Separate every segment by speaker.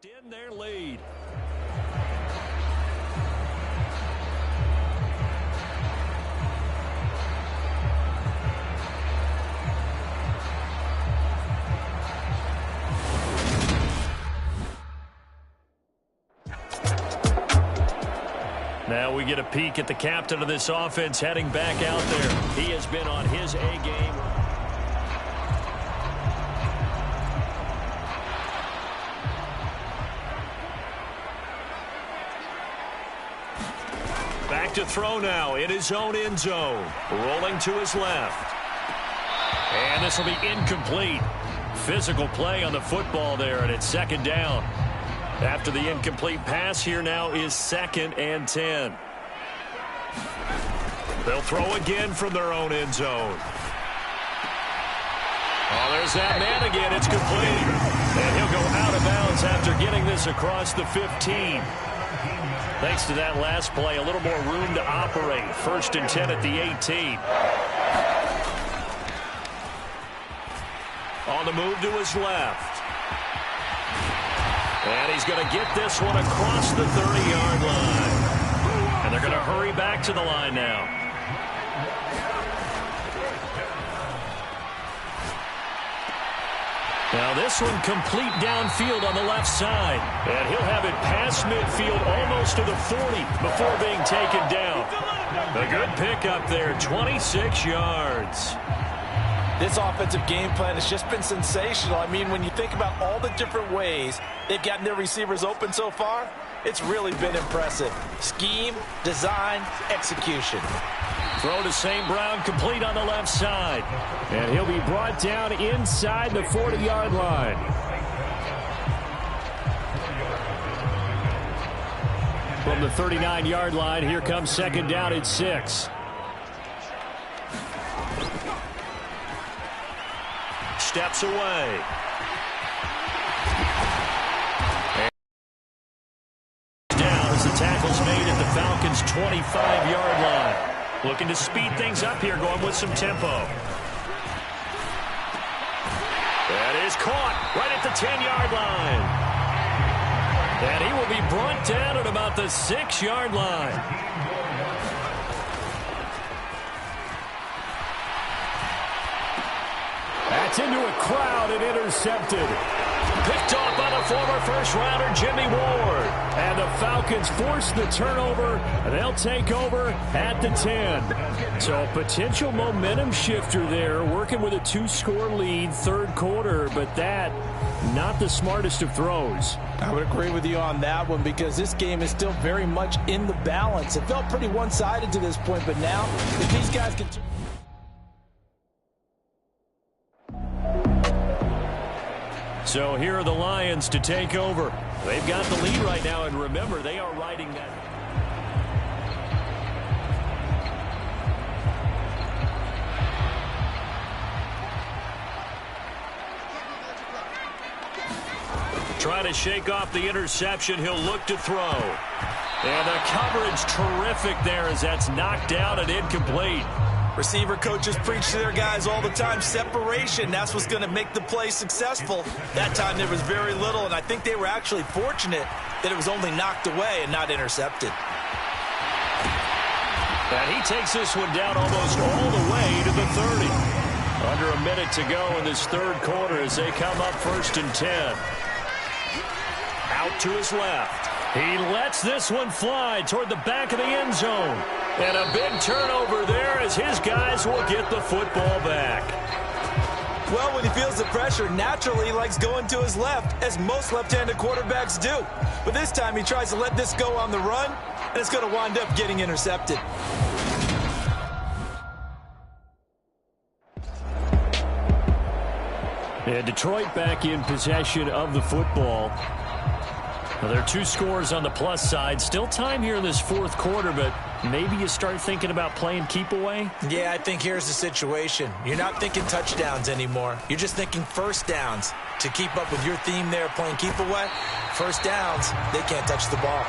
Speaker 1: In their lead. Now we get a peek at the captain of this offense heading back out there. He has been on his A game. Back to throw now in his own end zone. Rolling to his left. And this will be incomplete. Physical play on the football there, and it's second down. After the incomplete pass, here now is 2nd and 10. They'll throw again from their own end zone. Oh, there's that man again. It's complete. And he'll go out of bounds after getting this across the 15. Thanks to that last play, a little more room to operate. 1st and 10 at the 18. On the move to his left. And he's going to get this one across the 30-yard line. And they're going to hurry back to the line now. Now this one complete downfield on the left side. And he'll have it past midfield almost to the 40 before being taken down. A good pickup there, 26 yards.
Speaker 2: This offensive game plan has just been sensational. I mean, when you think about all the different ways they've gotten their receivers open so far, it's really been impressive. Scheme, design, execution.
Speaker 1: Throw to St. Brown, complete on the left side. And he'll be brought down inside the 40-yard line. From the 39-yard line, here comes 2nd down at 6. Steps away. And down as the tackle's made at the Falcons' 25-yard line. Looking to speed things up here, going with some tempo. That is caught right at the 10-yard line. And he will be brought down at about the 6-yard line. That's into a crowd and intercepted. Picked off by the former first-rounder Jimmy Ward. And the Falcons force the turnover. They'll take over at the 10. So a potential momentum shifter there, working with a 2-score lead, 3rd quarter, but that, not the smartest of throws.
Speaker 2: I would agree with you on that one because this game is still very much in the balance. It felt pretty one-sided to this point, but now, if these guys can...
Speaker 1: So here are the Lions to take over. They've got the lead right now, and remember, they are riding that. Trying to shake off the interception. He'll look to throw. And the coverage terrific there as that's knocked down and incomplete.
Speaker 2: Receiver coaches preach to their guys all the time. Separation, that's what's going to make the play successful. That time there was very little, and I think they were actually fortunate that it was only knocked away and not intercepted.
Speaker 1: And he takes this one down almost all the way to the 30. Under a minute to go in this 3rd quarter as they come up 1st and 10. Out to his left. He lets this one fly toward the back of the end zone. And a big turnover there as his guys will get the football back.
Speaker 2: Well, when he feels the pressure, naturally he likes going to his left, as most left-handed quarterbacks do. But this time he tries to let this go on the run, and it's going to wind up getting intercepted.
Speaker 1: And Detroit back in possession of the football. Well, there are 2 scores on the plus side. Still time here in this 4th quarter, but maybe you start thinking about playing keep away?
Speaker 2: Yeah, I think here's the situation. You're not thinking touchdowns anymore. You're just thinking 1st downs. To keep up with your theme there, playing keep away, 1st downs, they can't touch the ball.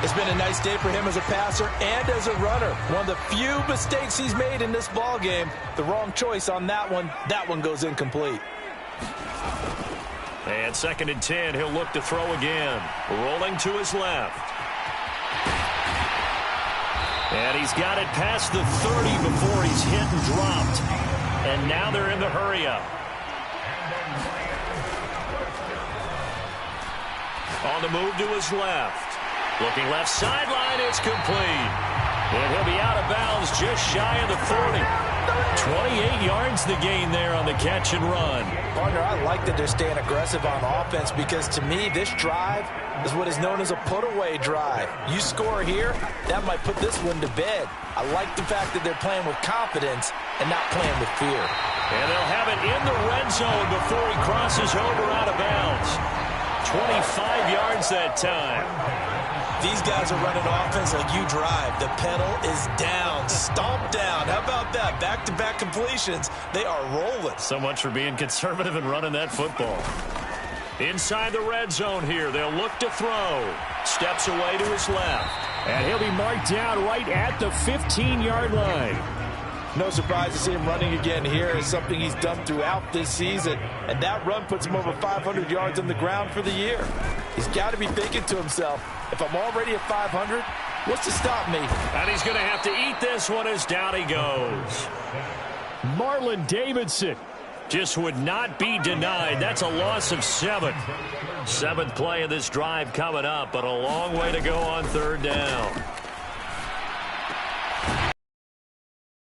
Speaker 2: It's been a nice day for him as a passer and as a runner. One of the few mistakes he's made in this ball game. The wrong choice on that one. That one goes incomplete.
Speaker 1: And 2nd and 10, he'll look to throw again. Rolling to his left. And he's got it past the 30 before he's hit and dropped. And now they're in the hurry-up. On the move to his left. Looking left sideline, it's complete. And he'll be out of bounds just shy of the 40. 28 yards the gain there on the catch and run.
Speaker 2: Partner, I like that they're staying aggressive on offense because to me, this drive is what is known as a put-away drive. You score here, that might put this one to bed. I like the fact that they're playing with confidence and not playing with fear.
Speaker 1: And they'll have it in the red zone before he crosses over out of bounds. 25 yards that time.
Speaker 2: These guys are running offense like you drive. The pedal is down, stomped down. How about that? Back-to-back completions. They are rolling.
Speaker 1: So much for being conservative and running that football. Inside the red zone here. They'll look to throw. Steps away to his left. And he'll be marked down right at the 15-yard line.
Speaker 2: No surprise to see him running again here. It's something he's done throughout this season. And that run puts him over 500 yards on the ground for the year. He's got to be thinking to himself, if I'm already at 500, what's to stop me?
Speaker 1: And he's going to have to eat this one as down he goes. Marlon Davidson just would not be denied. That's a loss of 7. 7th play of this drive coming up, but a long way to go on 3rd down.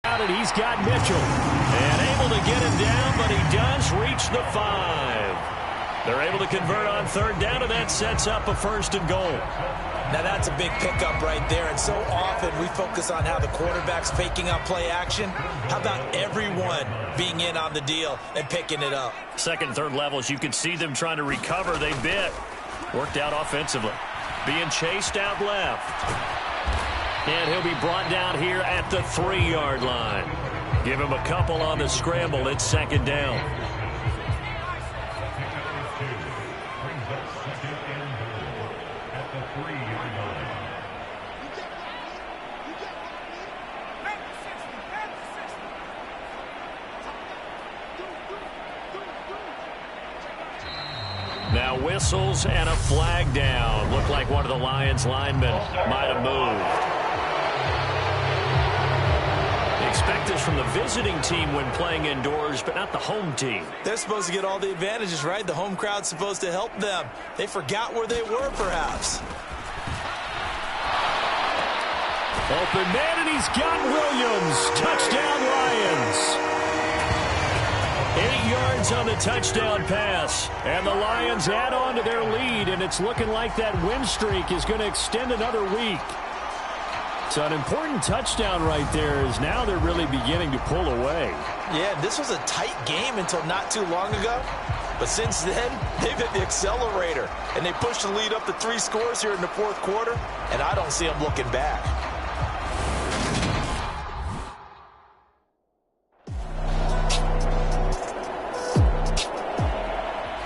Speaker 1: And he's got Mitchell. And able to get him down, but he does reach the 5. They're able to convert on 3rd down, and that sets up a 1st and goal.
Speaker 2: Now that's a big pickup right there, and so often we focus on how the quarterback's faking out play action. How about everyone being in on the deal and picking it up?
Speaker 1: 2nd, 3rd levels, you can see them trying to recover. They bit. Worked out offensively. Being chased out left. And he'll be brought down here at the 3-yard line. Give him a couple on the scramble. It's 2nd down. Now whistles and a flag down. Looked like one of the Lions linemen might have moved. Expect this from the visiting team when playing indoors, but not the home team.
Speaker 2: They're supposed to get all the advantages, right? The home crowd's supposed to help them. They forgot where they were, perhaps.
Speaker 1: Open man, and he's got Williams. Touchdown, Lions. 8 yards on the touchdown pass. And the Lions add on to their lead, and it's looking like that win streak is going to extend another week. So an important touchdown right there is now they're really beginning to pull away.
Speaker 2: Yeah, this was a tight game until not too long ago. But since then, they've hit the accelerator. And they pushed the lead up to 3 scores here in the 4th quarter. And I don't see them looking back.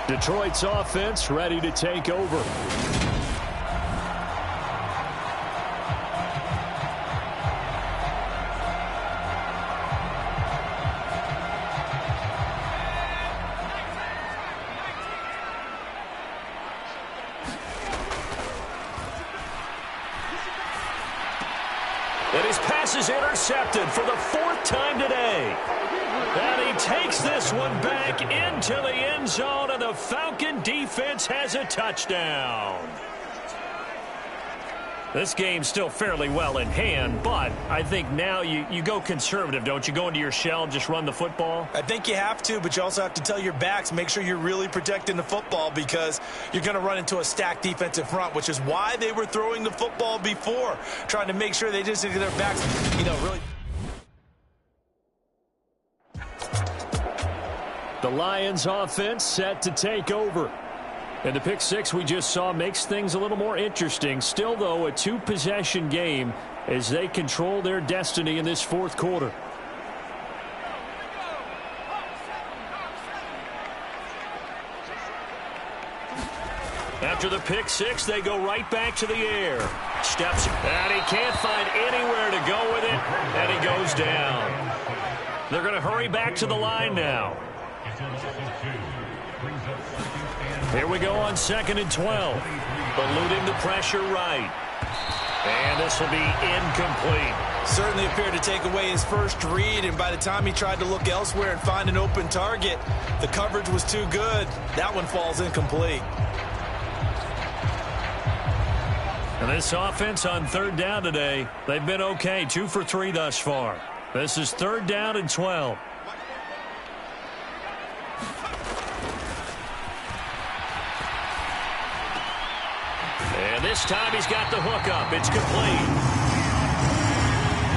Speaker 1: Detroit's offense ready to take over. And his pass is intercepted for the 4th time today. And he takes this one back into the end zone, and the Falcon defense has a touchdown. This game's still fairly well in hand, but I think now you go conservative, don't you? Go into your shell and just run the football?
Speaker 2: I think you have to, but you also have to tell your backs, make sure you're really protecting the football because you're going to run into a stacked defensive front, which is why they were throwing the football before, trying to make sure they just get their backs, really.
Speaker 1: The Lions offense set to take over. And the pick 6 we just saw makes things a little more interesting. Still, though, a 2-possession game as they control their destiny in this 4th quarter. After the pick 6, they go right back to the air. Steps, and he can't find anywhere to go with it, and he goes down. They're going to hurry back to the line now. Here we go on 2nd and 12. Eluding the pressure right. And this will be incomplete.
Speaker 2: Certainly appeared to take away his first read, and by the time he tried to look elsewhere and find an open target, the coverage was too good. That one falls incomplete.
Speaker 1: And this offense on 3rd down today, they've been okay. 2 for 3 thus far. This is 3rd down and 12. And this time he's got the hook up. It's complete.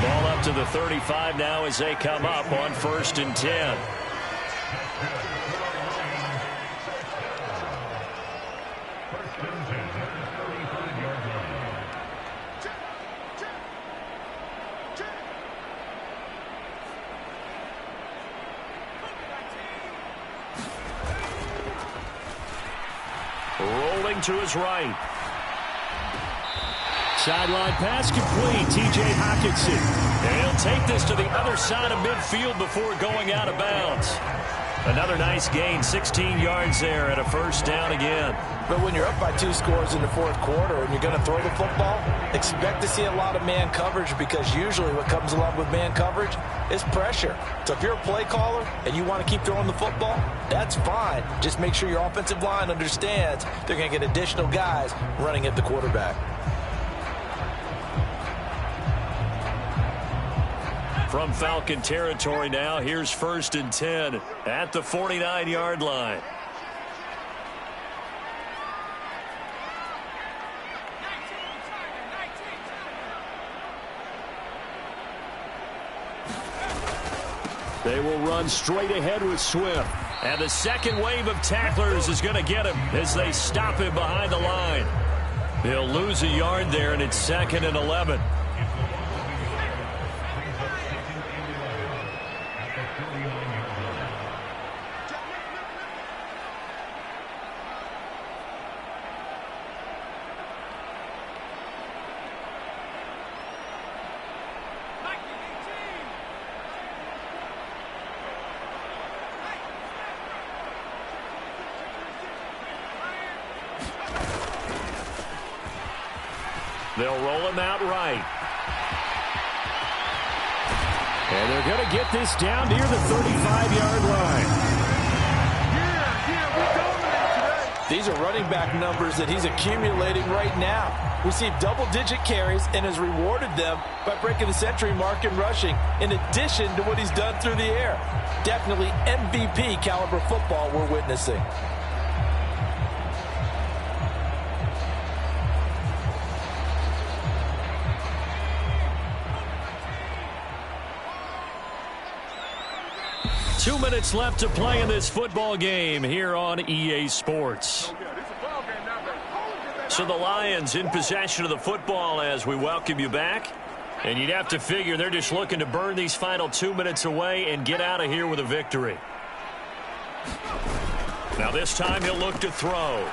Speaker 1: Ball up to the 35 now as they come up on 1st and 10. Rolling to his right. Sideline pass complete. T.J. Hockenson. And he'll take this to the other side of midfield before going out of bounds. Another nice gain, 16 yards there and a 1st down again.
Speaker 2: But when you're up by 2 scores in the 4th quarter and you're going to throw the football, expect to see a lot of man coverage, because usually what comes along with man coverage is pressure. So if you're a play caller and you want to keep throwing the football, that's fine. Just make sure your offensive line understands they're going to get additional guys running at the quarterback.
Speaker 1: From Falcon territory now, here's 1st and 10 at the 49-yard line. They will run straight ahead with Swift. And the second wave of tacklers is going to get him as they stop him behind the line. He'll lose a yard there, and it's 2nd and 11. They'll roll him out right. And they're going to get this down near the 35-yard line.
Speaker 2: These are running back numbers that he's accumulating right now. Received double-digit carries and has rewarded them by breaking the century mark in rushing, in addition to what he's done through the air. Definitely MVP caliber football we're witnessing.
Speaker 1: Two minutes left to play in this football game here on EA Sports. So the Lions in possession of the football as we welcome you back. And you'd have to figure they're just looking to burn these final 2 minutes away and get out of here with a victory. Now this time he'll look to throw.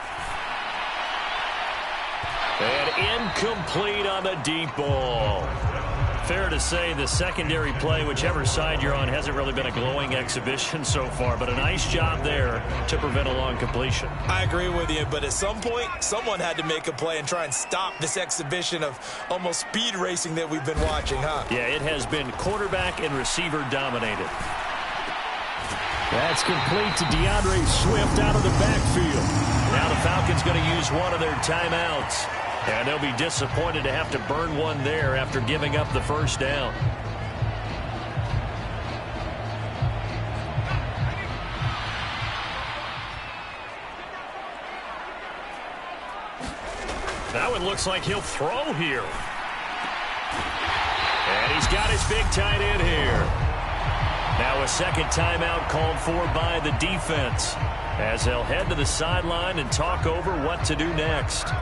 Speaker 1: And incomplete on the deep ball. Fair to say the secondary play, whichever side you're on, hasn't really been a glowing exhibition so far, but a nice job there to prevent a long completion.
Speaker 2: I agree with you, but at some point, someone had to make a play and try and stop this exhibition of almost speed racing that we've been watching, huh?
Speaker 1: Yeah, it has been quarterback and receiver dominated. That's complete to DeAndre Swift out of the backfield. Now the Falcons going to use one of their timeouts. And they'll be disappointed to have to burn one there after giving up the 1st down. That one looks like he'll throw here. And he's got his big tight end here. Now a second timeout called for by the defense as they'll head to the sideline and talk over what to do next.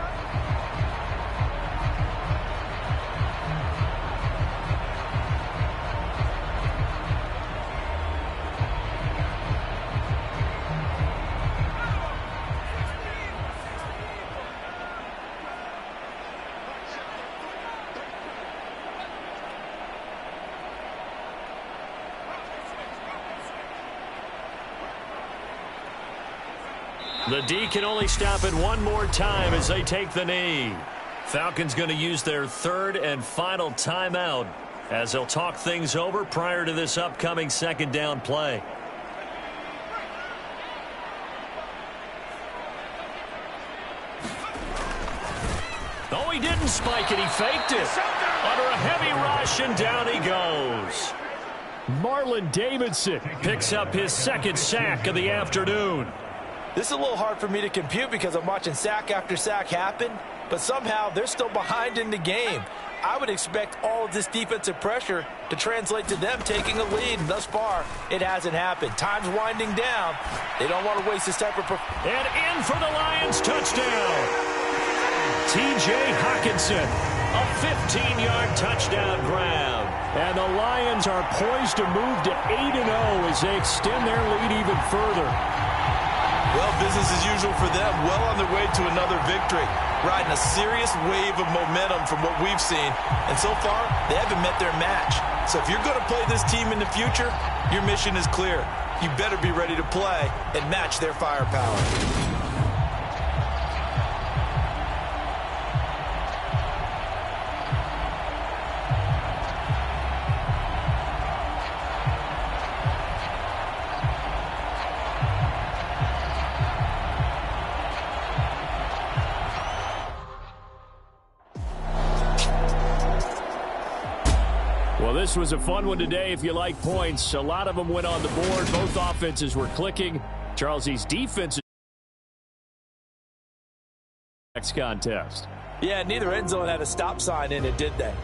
Speaker 1: The D can only stop it one more time as they take the knee. Falcons going to use their third and final timeout as they'll talk things over prior to this upcoming second down play. Oh, he didn't spike it. He faked it. Under a heavy rush, and down he goes. Marlon Davidson picks up his second sack of the afternoon.
Speaker 2: This is a little hard for me to compute because I'm watching sack after sack happen, but somehow they're still behind in the game. I would expect all of this defensive pressure to translate to them taking a lead, and thus far, it hasn't happened. Time's winding down. They don't want to waste this type of...
Speaker 1: And in for the Lions, touchdown. T.J. Hockenson, a 15-yard touchdown grab. And the Lions are poised to move to 8-0 as they extend their lead even further.
Speaker 2: Well, business as usual for them, well on their way to another victory, riding a serious wave of momentum from what we've seen. And so far, they haven't met their match. So if you're going to play this team in the future, your mission is clear. You better be ready to play and match their firepower.
Speaker 1: Well, this was a fun one today if you like points. A lot of them went on the board. Both offenses were clicking. Charles's defense next contest.
Speaker 2: Yeah, neither end zone had a stop sign in it, did they?